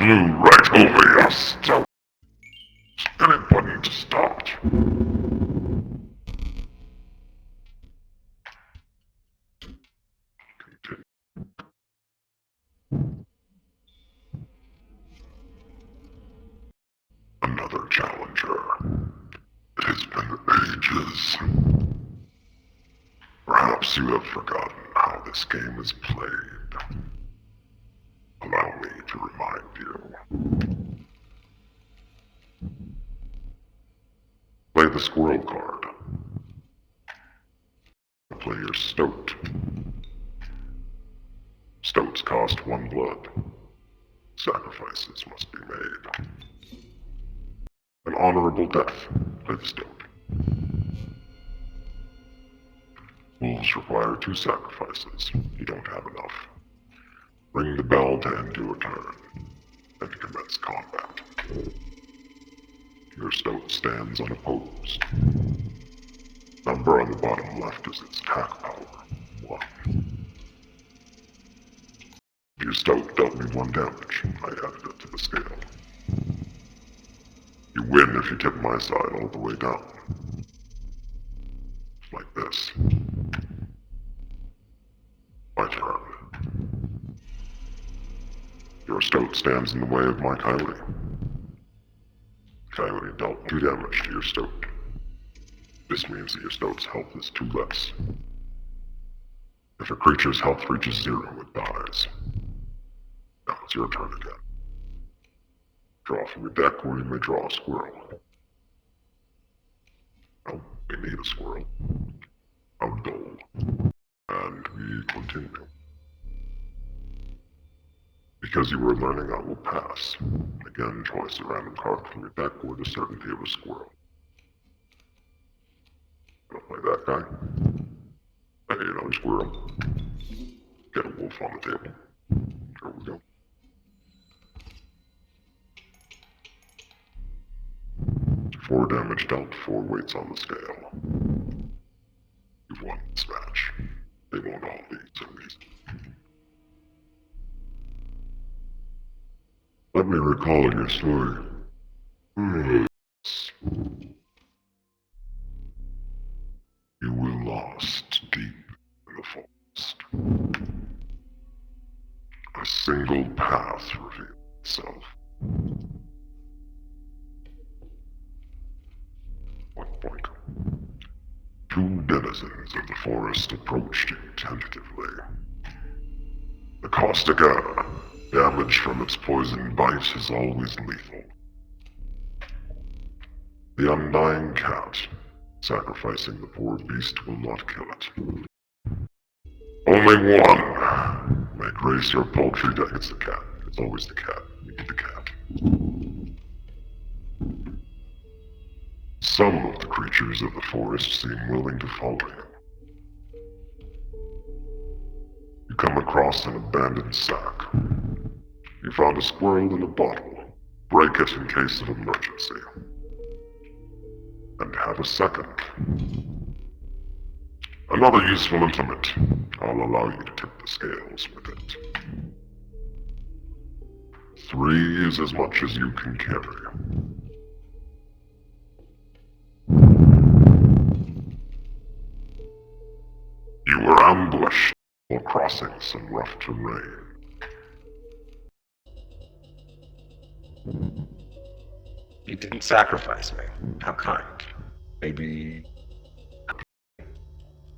flew right over your stomach. And it button to start. Continue. Another challenger. It has been ages. Perhaps you have forgotten how this game is played. Allow me to remind you. Play the squirrel card. Play your stoat. Stoats cost 1 blood. Sacrifices must be made. An honorable death. Play the stoat. Wolves require 2 sacrifices. You don't have enough. Ring the bell to end your turn, and commence combat. Your stoat stands unopposed. Number on the bottom left is its attack power, 1. Your stoat dealt me 1 damage. I added it to the scale. You win if you tip my side all the way down. Like this. My turn. Your stoat stands in the way of my coyote. Coyote dealt 2 damage to your stoat. This means that your stoat's health is 2 less. If a creature's health reaches 0, it dies. Now it's your turn again. Draw from your deck, or you may draw a squirrel. Well, we need a squirrel. How dull. And we continue. Because you were learning, I will pass. Again, choice a random card from your deck or the certainty of a squirrel. Gonna play that guy. Hey, another squirrel. Get a wolf on the table. There we go. Four damage dealt, 4 weights on the scale. You've won this match. They won't all be so easy. Let me recall your story. You were lost deep in the forest. A single path revealed itself. One point. 2 denizens of the forest approached you tentatively. The caustic air, damage from its poison bite, is always lethal. The undying cat, sacrificing the poor beast will not kill it. Only one may grace your poultry deck. It's the cat. It's always the cat. You need the cat. Some of the creatures of the forest seem willing to follow you. You come across an abandoned sack. You found a squirrel in a bottle. Break it in case of emergency. And have a second. Another useful implement. I'll allow you to tip the scales with it. 3 is as much as you can carry. You were ambushed while crossing some rough terrain. You didn't sacrifice me. How kind. Maybe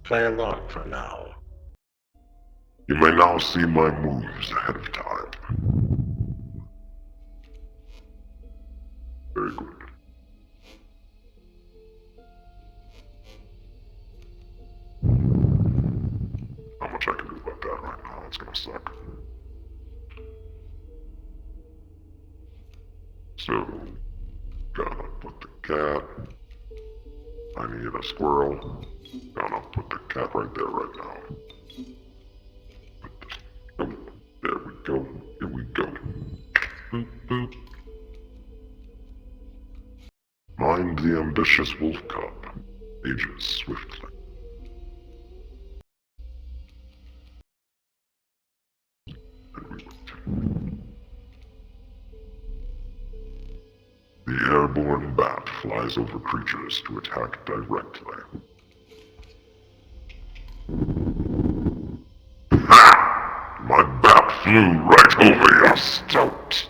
play along for now. You may now see my moves ahead of time. Very good. Not much I can do about that right now. It's gonna suck. So, gonna put the cat. I need a squirrel. Gonna put the cat right there right now. Oh, there we go. Here we go. Boop, boop. Mind the ambitious wolf cub. Ages swiftly. And we went. airborne bat flies over creatures to attack directly. Ha! My bat flew right over your stoat!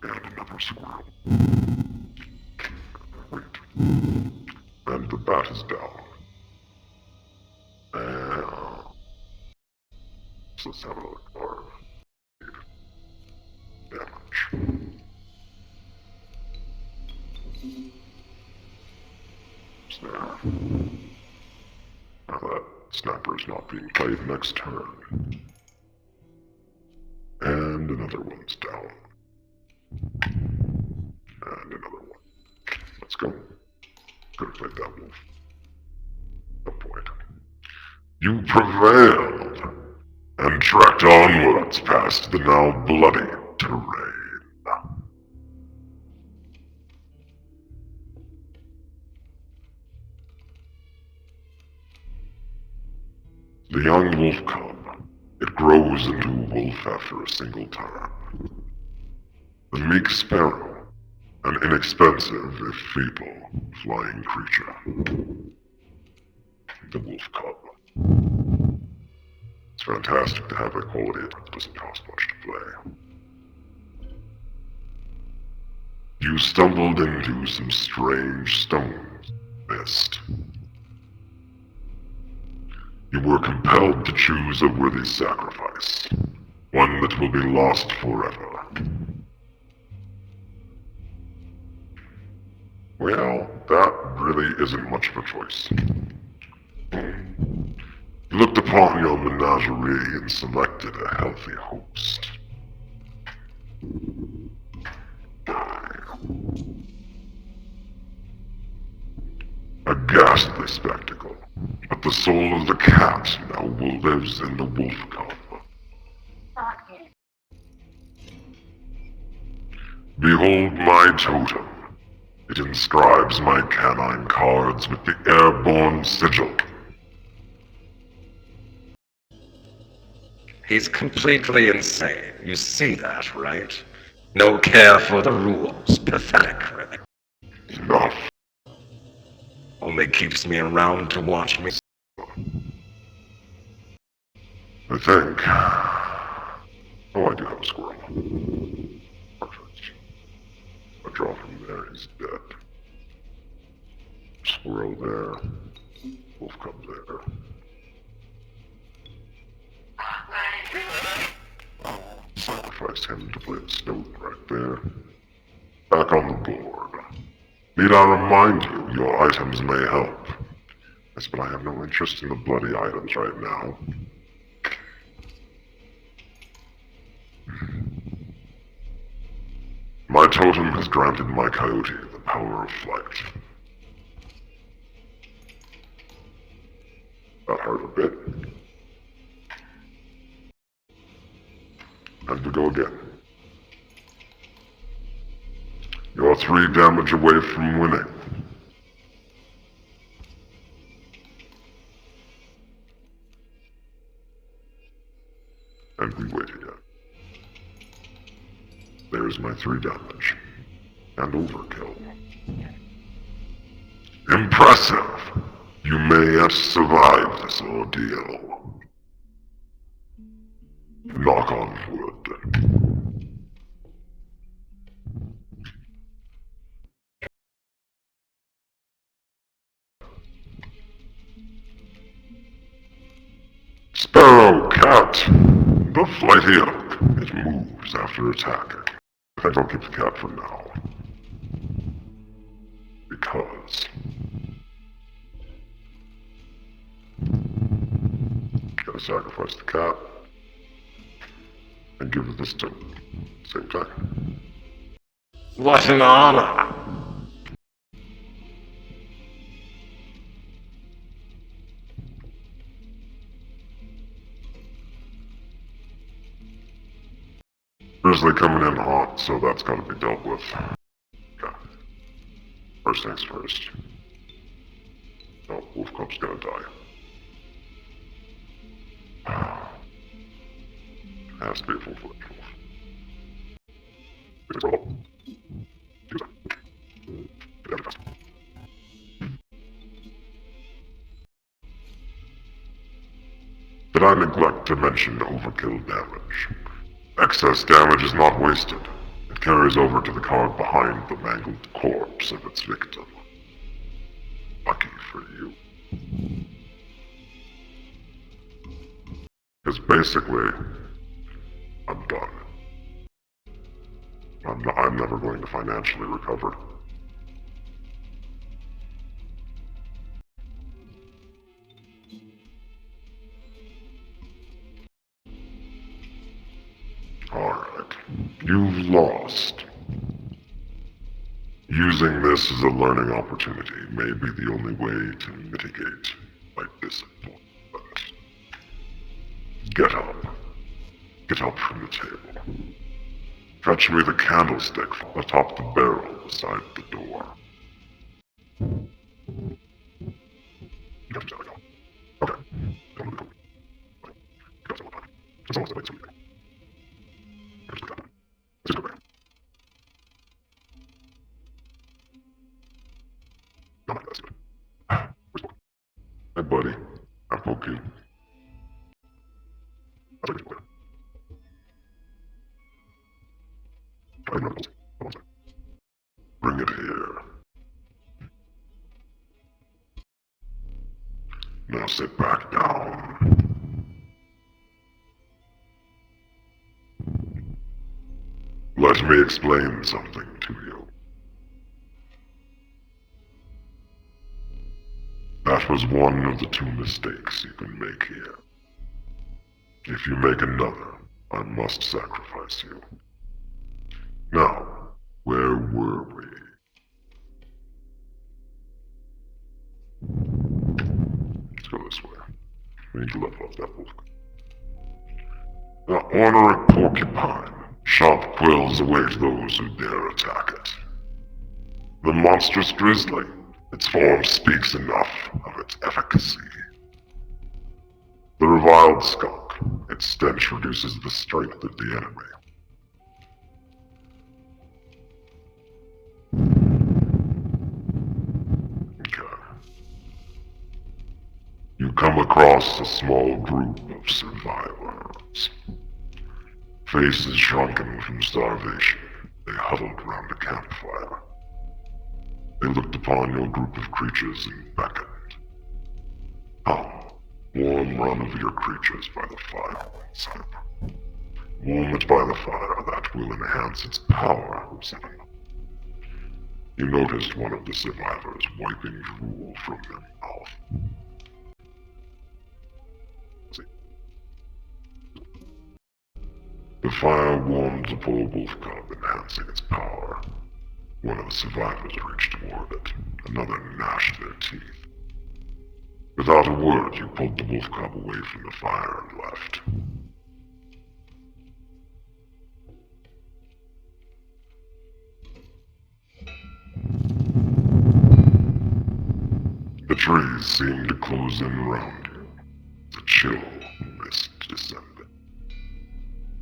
And another squirrel. Wait. And the bat is down. So let's have another card. Damage. Snap. Now that snapper is not being played next turn. And another one's down. And another one. Let's go. Could have played that wolf. No point. You prevailed, and tracked onwards past the now bloody terrain. The young wolf cub, it grows into a wolf after a single time. The meek sparrow, an inexpensive, if feeble, flying creature. The wolf cub. It's fantastic to have a quality that doesn't cost much to play. You stumbled into some strange stones, missed. You were compelled to choose a worthy sacrifice, one that will be lost forever. Well, that really isn't much of a choice. You looked upon your menagerie and selected a healthy host. A ghastly spectacle, but the soul of the cat now lives in the wolf cub. Behold my totem. It inscribes my canine cards with the airborne sigil. He's completely insane. You see that, right? No care for the rules. Pathetic, really. Enough. Only keeps me around to watch me. I think... Oh, I do have a squirrel. Perfect. A draw from there, he's dead. Squirrel there. Wolf cub there. Sacrificed him to play the stoat right there. Back on the board. Need I remind you, your items may help. Yes, but I have no interest in the bloody items right now. My totem has granted my coyote the power of flight. That hurt a bit. And we go again. You're 3 damage away from winning. And we wait again. There's my 3 damage. And overkill. Impressive! You may yet survive this ordeal. Knock on wood. Sparrow, cat! The flighty elk. It moves after attacking. I think I'll keep the cat for now. Because... Gotta sacrifice the cat. And give it this to same time. What an honor! Grizzly coming in hot, so that's gotta be dealt with. Yeah. First things first. No, Wolf Cub's gonna die. Has to be a full-fledged wolf. Good roll. Did I neglect to mention overkill damage? Excess damage is not wasted. It carries over to the card behind the mangled corpse of its victim. Lucky for you. Because basically, I'm done. I'm never going to financially recover. Alright. You've lost. Using this as a learning opportunity may be the only way to mitigate my disappointment. Get up. Get up from the table. Fetch me the candlestick from atop the barrel beside the door. Okay. It's almost like something. Just go there. No, that's good. Where's Poke? Hey, buddy. I poke you. I'll take it later. I remember those. Hold on a second. Bring it here. Now sit back down. Let me explain something to you. That was one of the two mistakes you can make here. If you make another, I must sacrifice you. Now, where were we? Let's go this way. We need to level up that book. The ornery porcupine. Sharp quills await those who dare attack it. The monstrous grizzly. Its form speaks enough of its efficacy. The reviled skunk. Its stench reduces the strength of the enemy. Okay. You come across a small group of survivors. Faces shrunken from starvation, they huddled around a campfire. They looked upon your group of creatures and beckoned. Come, warm run of your creatures by the fire, son. Warm it by the fire, that will enhance its power, son. You noticed one of the survivors wiping drool from their mouth. The fire warmed the poor wolf cub, enhancing its power. One of the survivors reached toward it. Another gnashed their teeth. Without a word, you pulled the wolf cub away from the fire and left. The trees seemed to close in around you. The chill mist descended.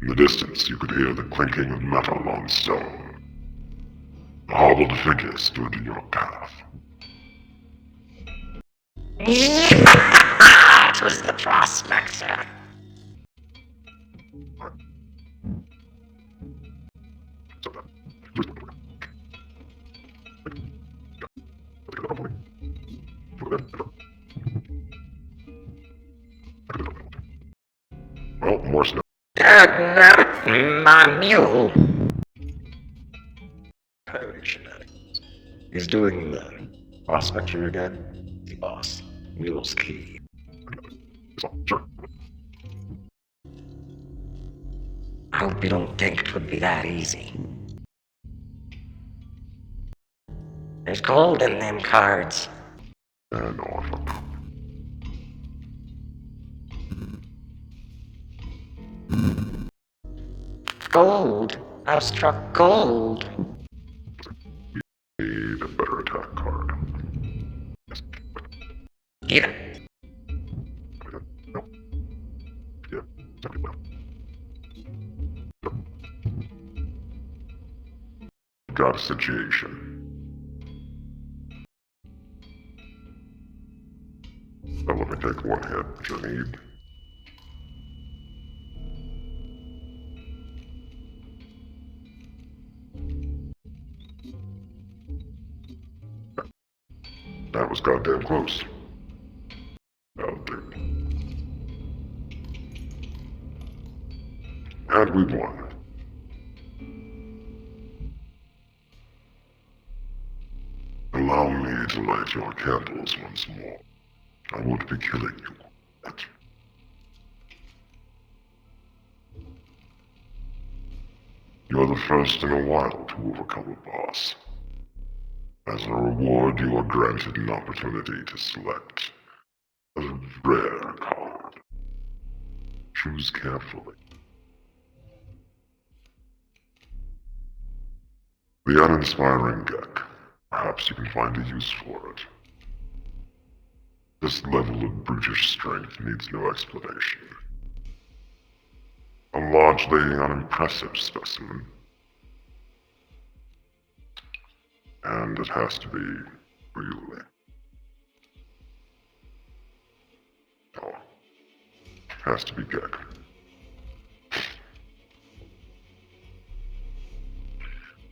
In the distance, you could hear the clinking of metal on stone. A hobbled figure stood in your path. It was the prospector. Well, more snow. My mule. Coyote shenanigans. He's doing the prospector again. The boss. Mule's key. Sure. I hope you don't think it would be that easy. There's gold in them cards. And off. Gold. I've struck gold. Need a better attack card. Yes. Yeah. No. Yeah. Exactly well. No. got a situation. So let me take one hit, which I need. That was goddamn close. That'll do. And we won. Allow me to light your candles once more. I won't be killing you. That's... You're the first in a while to overcome a boss. As a reward, you are granted an opportunity to select a rare card. Choose carefully. The uninspiring Gek. Perhaps you can find a use for it. This level of brutish strength needs no explanation. A largely unimpressive specimen. And it has to be really. Oh. It has to be Gek.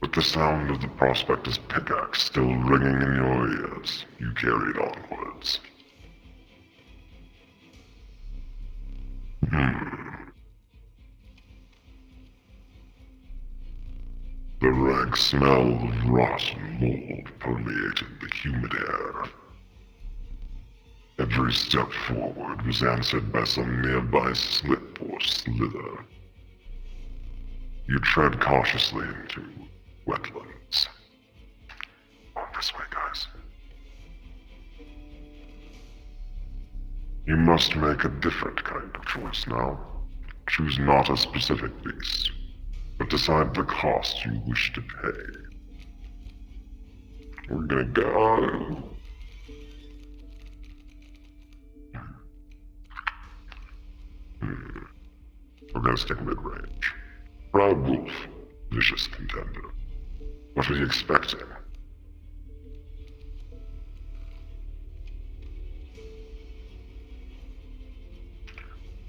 With the sound of the prospector's pickaxe still ringing in your ears, you carried onwards. The rank smell of rot and mold permeated the humid air. Every step forward was answered by some nearby slip or slither. You tread cautiously into wetlands. This way, guys. You must make a different kind of choice now. Choose not a specific beast, but decide the cost you wish to pay. We're gonna go. We're gonna stick mid-range. Proud wolf, vicious contender. What were you expecting?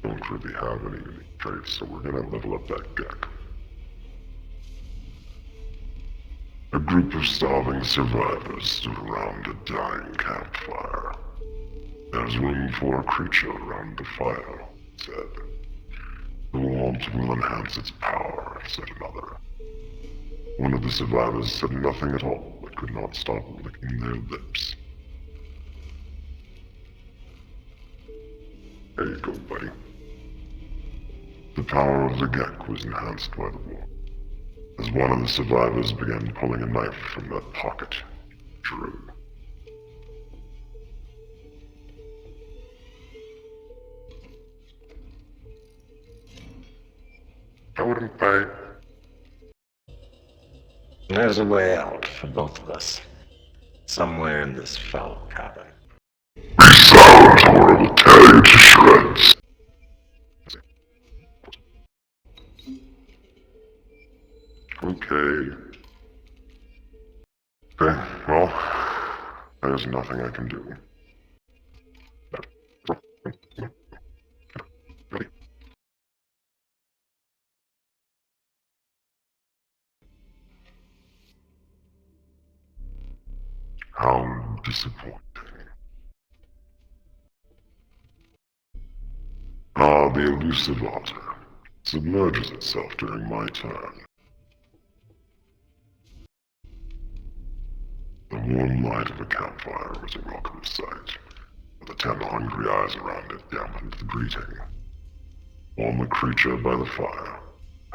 Don't really have any unique traits, so we're gonna level up that Gek. A group of starving survivors stood around a dying campfire. There's room for a creature around the fire, said. The warmth will enhance its power, said another. One of the survivors said nothing at all, but could not stop licking their lips. There you go, buddy. The power of the Gek was enhanced by the warmth. As one of the survivors began pulling a knife from that pocket, drew. I wouldn't pay. There's a way out for both of us. Somewhere in this foul cabin. Be silent, or I will tear you to shreds. Okay. Okay, well, there's nothing I can do. How disappointing. Ah, the elusive otter submerges itself during my turn. The warm light of a campfire was a welcome sight, but the 10 hungry eyes around it dampened the greeting. Warm a creature by the fire,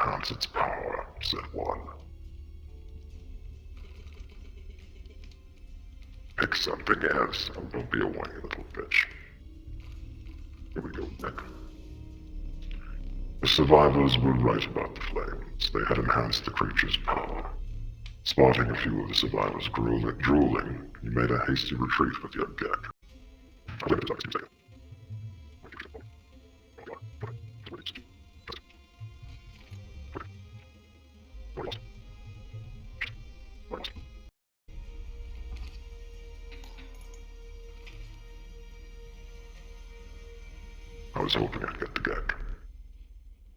enhance its power, said one. Pick something else, and don't be a whiny little bitch. Here we go, Nick. The survivors were right about the flames. They had enhanced the creature's power. Spotting a few of the survivors drooling, you made a hasty retreat with your Gek. was hoping I'd get the gag.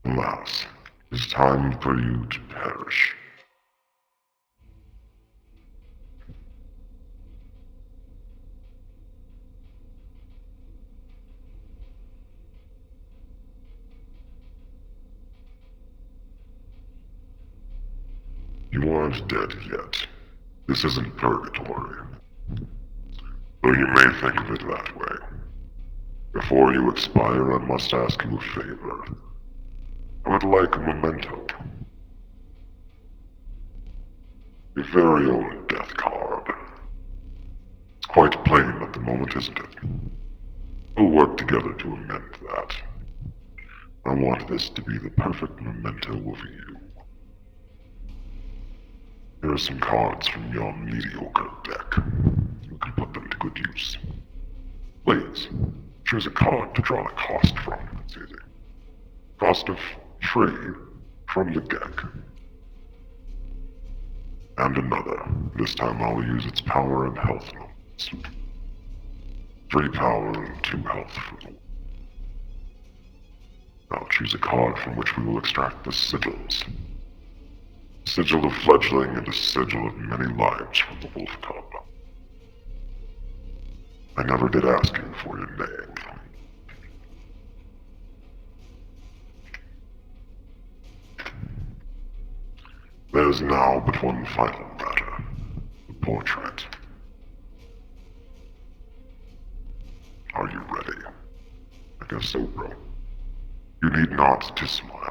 Alas, it's time for you to perish. You aren't dead yet. This isn't purgatory. Though you may think of it that way. Before you expire, I must ask you a favor. I would like a memento. Your very own death card. It's quite plain at the moment, isn't it? We'll work together to amend that. I want this to be the perfect memento of you. Here are some cards from your mediocre deck. You can put them to good use. Please, choose a card to draw the cost from. It's easy. Cost of trade from the deck. And another. This time I'll use its power and health numbers. 3 power and 2 health for the Now choose a card from which we will extract the sigils. Sigil of fledgling and a sigil of many lives from the wolf cub. I never did ask you for your name. There's now but one final matter. The portrait. Are you ready? I guess so, bro. You need not to smile.